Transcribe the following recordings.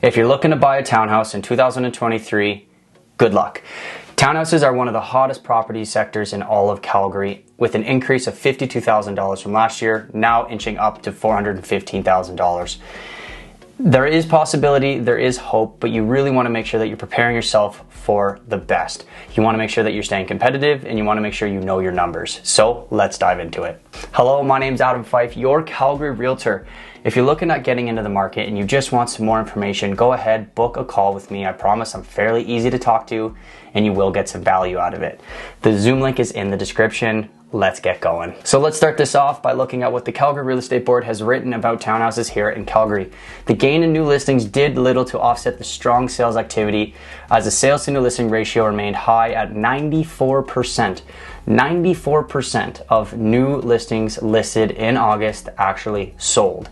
If you're looking to buy a townhouse in 2023, good luck. Townhouses are one of the hottest property sectors in all of Calgary, with an increase of $52,000 from last year, now inching up to $415,000. There is possibility, there is hope, but you really want to make sure that you're preparing yourself for the best. You want to make sure that you're staying competitive, and you want to make sure you know your numbers. So let's dive into it. Hello, my name's Fyfe, your Calgary Realtor. If you're looking at getting into the market and you just want some more information, go ahead, book a call with me. I promise I'm fairly easy to talk to and you will get some value out of it. The Zoom link is in the description. Let's get going. So let's start this off by looking at what the Calgary Real Estate Board has written about townhouses here in Calgary. The gain in new listings did little to offset the strong sales activity, as the sales to new listing ratio remained high at 94%. 94% of new listings listed in August actually sold.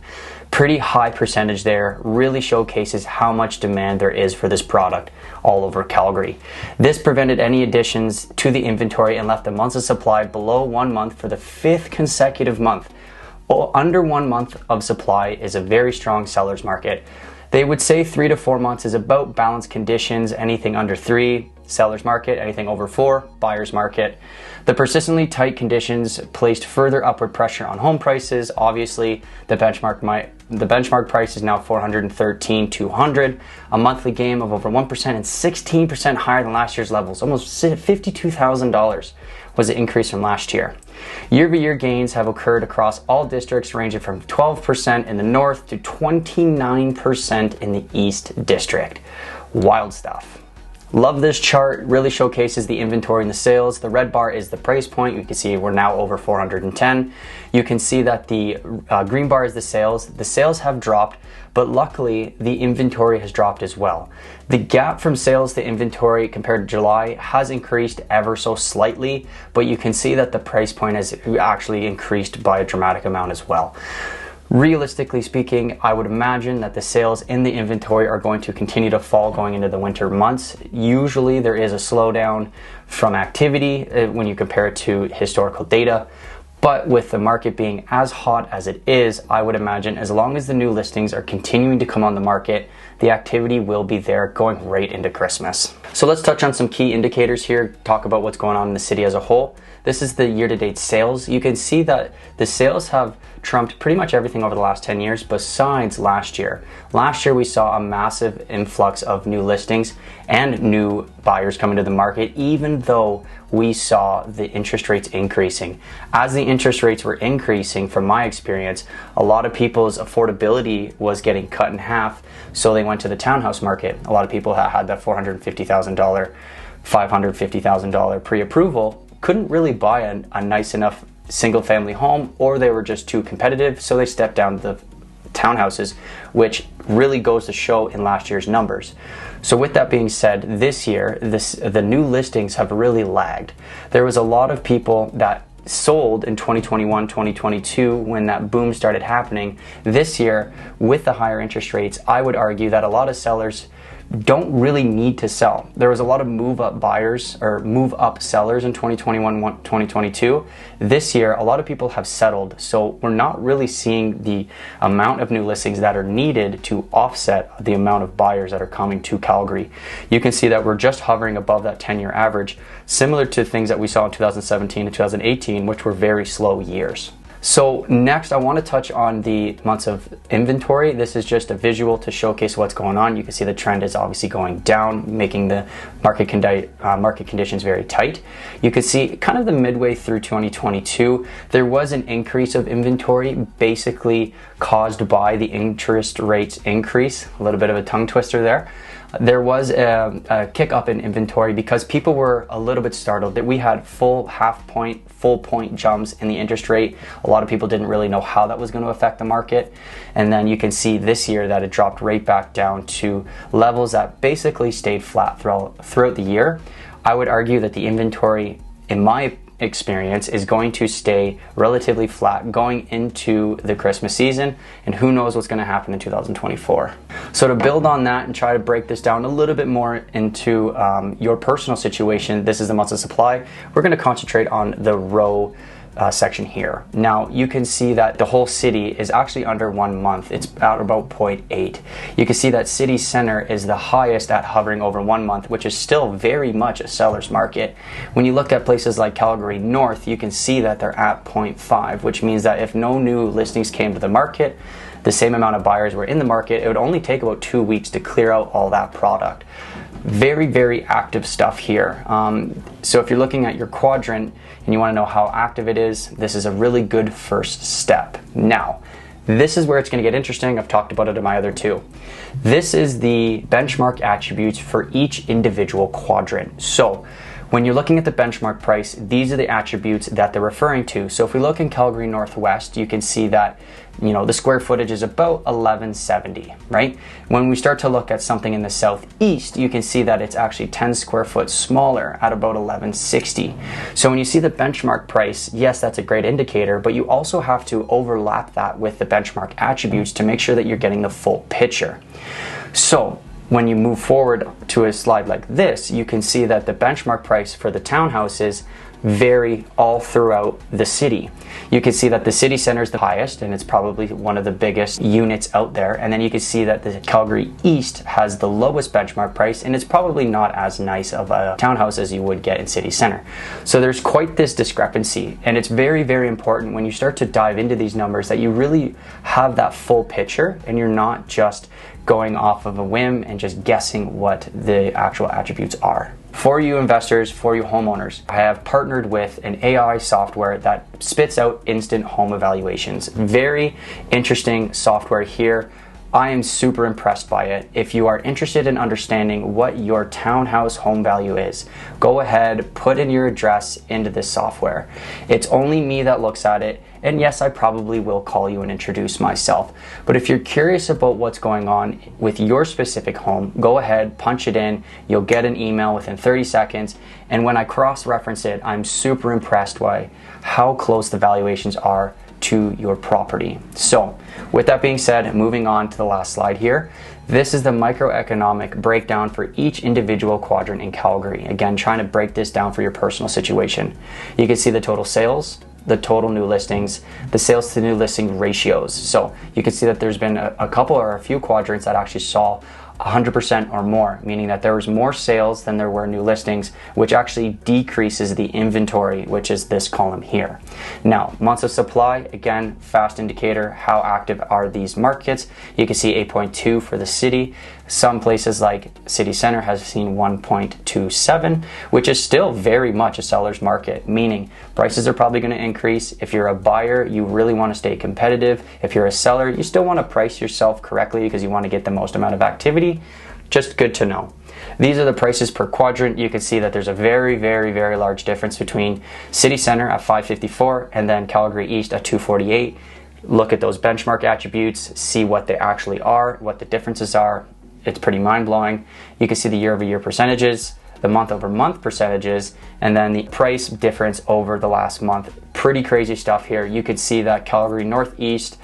Pretty high percentage there, really showcases how much demand there is for this product all over Calgary. This prevented any additions to the inventory and left the months of supply below 1 month for the 5th consecutive month. Under 1 month of supply is a very strong seller's market. They would say 3 to 4 months is about balanced conditions. Anything under 3, seller's market. Anything over 4, buyer's market. The persistently tight conditions placed further upward pressure on home prices. Obviously, the benchmark price is now $413,200, a monthly gain of over 1% and 16% higher than last year's levels. Almost $52,000 was the increase from last year. Year-over-year gains have occurred across all districts, ranging from 12% in the north to 29% in the east district. Wild stuff. Love this chart, really showcases the inventory and the sales. The red bar is the price point. You can see we're now over 410. You can see that the green bar is the sales. The sales have dropped, but luckily the inventory has dropped as well. The gap from sales to inventory compared to July has increased ever so slightly, but you can see that the price point has actually increased by a dramatic amount as well. Realistically speaking, I would imagine that the sales in the inventory are going to continue to fall going into the winter months. Usually there is a slowdown from activity when you compare it to historical data. But with the market being as hot as it is, I would imagine as long as the new listings are continuing to come on the market, the activity will be there going right into Christmas. So let's touch on some key indicators here, talk about what's going on in the city as a whole. This is the year-to-date sales. You can see that the sales have trumped pretty much everything over the last 10 years besides last year. Last year we saw a massive influx of new listings and new buyers coming to the market, even though we saw the interest rates increasing. As the interest rates were increasing, from my experience, a lot of people's affordability was getting cut in half, so they went to the townhouse market. A lot of people had that $450,000, $550,000 pre-approval, couldn't really buy a nice enough single family home, or they were just too competitive, so they stepped down to the townhouses, which really goes to show in last year's numbers. So with that being said, this year the new listings have really lagged. There was a lot of people that sold in 2021, 2022 when that boom started happening. This year, with the higher interest rates, I would argue that a lot of sellers don't really need to sell. There was a lot of move-up buyers or move-up sellers in 2021, 2022. This year, a lot of people have settled, so we're not really seeing the amount of new listings that are needed to offset the amount of buyers that are coming to Calgary. You can see that we're just hovering above that 10-year average, similar to things that we saw in 2017 and 2018, which were very slow years. So next, I want to touch on the months of inventory. This is just a visual to showcase what's going on. You can see the trend is obviously going down, making the market conditions very tight. You can see kind of the midway through 2022, there was an increase of inventory, basically caused by the interest rates increase. A little bit of a tongue twister there. There was a kick up in inventory because people were a little bit startled that we had full point jumps in the interest rate. A lot of people didn't really know how that was going to affect the market. And then you can see this year that it dropped right back down to levels that basically stayed flat throughout the year. I would argue that the inventory, in my experience, is going to stay relatively flat going into the Christmas season, and who knows what's going to happen in 2024. So to build on that and try to break this down a little bit more into your personal situation, this is the months of supply. We're going to concentrate on the row section here. Now you can see that the whole city is actually under 1 month. It's at about 0.8. You can see that city center is the highest at hovering over 1 month, which is still very much a seller's market. When you look at places like Calgary North, you can see that they're at 0.5, which means that if no new listings came to the market, the same amount of buyers were in the market, it would only take about 2 weeks to clear out all that product. Very, very active stuff here. So if you're looking at your quadrant and you want to know how active it is, this is a really good first step. Now, this is where it's going to get interesting. I've talked about it in my other two. This is the benchmark attributes for each individual quadrant. So when you're looking at the benchmark price, these are the attributes that they're referring to. So if we look in Calgary Northwest, you can see that, you know, the square footage is about 1170, right? When we start to look at something in the Southeast, you can see that it's actually 10 square foot smaller at about 1160. So when you see the benchmark price, yes, that's a great indicator, but you also have to overlap that with the benchmark attributes to make sure that you're getting the full picture. So when you move forward to a slide like this, you can see that the benchmark price for the townhouses vary all throughout the city. You can see that the city center is the highest, and it's probably one of the biggest units out there. And then you can see that the Calgary East has the lowest benchmark price, and it's probably not as nice of a townhouse as you would get in city center. So there's quite this discrepancy, and it's very, very important when you start to dive into these numbers that you really have that full picture and you're not just going off of a whim and just guessing what the actual attributes are. For you investors, for you homeowners, I have partnered with an AI software that spits out instant home evaluations. Very interesting software here. I am super impressed by it. If you are interested in understanding what your townhouse home value is, go ahead, put in your address into this software. It's only me that looks at it, and yes, I probably will call you and introduce myself. But if you're curious about what's going on with your specific home, go ahead, punch it in. You'll get an email within 30 seconds. And when I cross-reference it, I'm super impressed by how close the valuations are to your property. So with that being said, moving on to the last slide here. This is the microeconomic breakdown for each individual quadrant in Calgary. Again, trying to break this down for your personal situation. You can see the total sales, the total new listings, the sales to new listing ratios. So you can see that there's been a couple or a few quadrants that actually saw 100% or more, meaning that there was more sales than there were new listings, which actually decreases the inventory, which is this column here. Now, months of supply, again, fast indicator, how active are these markets? You can see 8.2 for the city. Some places like City Center has seen 1.27, which is still very much a seller's market, meaning prices are probably going to increase. If you're a buyer, you really want to stay competitive. If you're a seller, you still want to price yourself correctly because you want to get the most amount of activity. Just good to know. These are the prices per quadrant. You can see that there's a very, very, very large difference between City Center at 554 and then Calgary East at 248. Look at those benchmark attributes, see what they actually are, what the differences are. It's pretty mind-blowing. You can see the year-over-year percentages, the month-over-month percentages, and then the price difference over the last month. Pretty crazy stuff here. You could see that Calgary Northeast,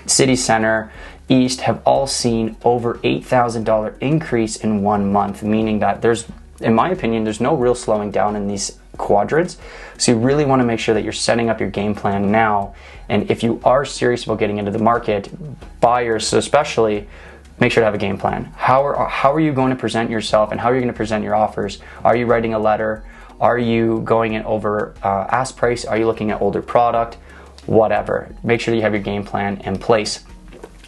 City Center, East have all seen over $8,000 increase in 1 month, meaning that there's, in my opinion, there's no real slowing down in these quadrants. So you really want to make sure that you're setting up your game plan now. And if you are serious about getting into the market, buyers especially, make sure to have a game plan. How are you going to present yourself and how are you going to present your offers? Are you writing a letter? Are you going in over ask price? Are you looking at older product? Whatever. Make sure you have your game plan in place.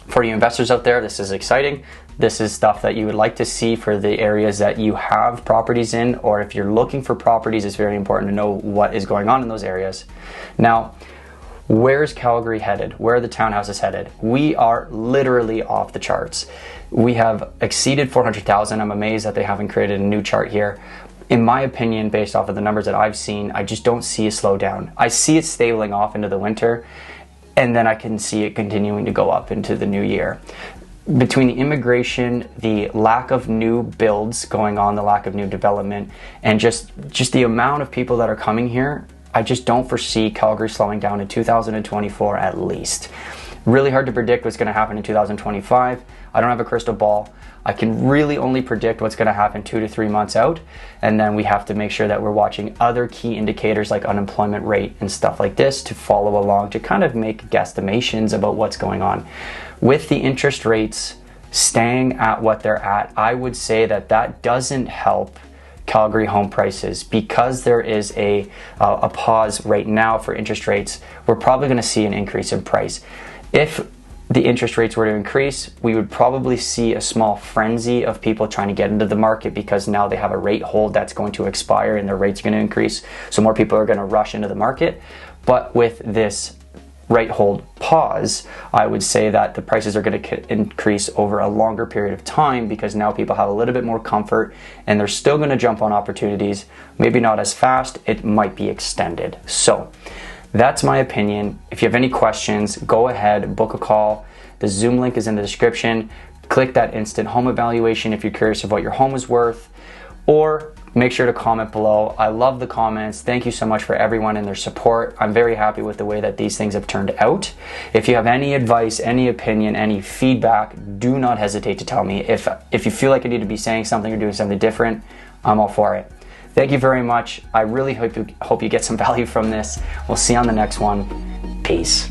For you investors out there, this is exciting. This is stuff that you would like to see for the areas that you have properties in, or if you're looking for properties, it's very important to know what is going on in those areas. Now, where's Calgary headed? Where are the townhouses headed? We are literally off the charts. We have exceeded 400,000. I'm amazed that they haven't created a new chart here. In my opinion, based off of the numbers that I've seen, I just don't see a slowdown. I see it stabling off into the winter, and then I can see it continuing to go up into the new year. Between the immigration, the lack of new builds going on, the lack of new development, and just the amount of people that are coming here, I just don't foresee Calgary slowing down in 2024 at least. Really hard to predict what's going to happen in 2025. I don't have a crystal ball. I can really only predict what's going to happen 2 to 3 months out, and then we have to make sure that we're watching other key indicators like unemployment rate and stuff like this to follow along to kind of make guesstimations about what's going on. With the interest rates staying at what they're at, I would say that that doesn't help Calgary home prices. Because there is a pause right now for interest rates, we're probably going to see an increase in price. If the interest rates were to increase, we would probably see a small frenzy of people trying to get into the market because now they have a rate hold that's going to expire and their rate's going to increase. So more people are going to rush into the market. But with this rate hold pause, I would say that the prices are going to increase over a longer period of time because now people have a little bit more comfort and they're still going to jump on opportunities. Maybe not as fast, it might be extended. So that's my opinion. If you have any questions, go ahead, book a call. The Zoom link is in the description. Click that instant home evaluation if you're curious of what your home is worth, or make sure to comment below. I love the comments. Thank you so much for everyone and their support. I'm very happy with the way that these things have turned out. If you have any advice, any opinion, any feedback, do not hesitate to tell me. If you feel like I need to be saying something or doing something different, I'm all for it. Thank you very much. I really hope you get some value from this. We'll see you on the next one. Peace.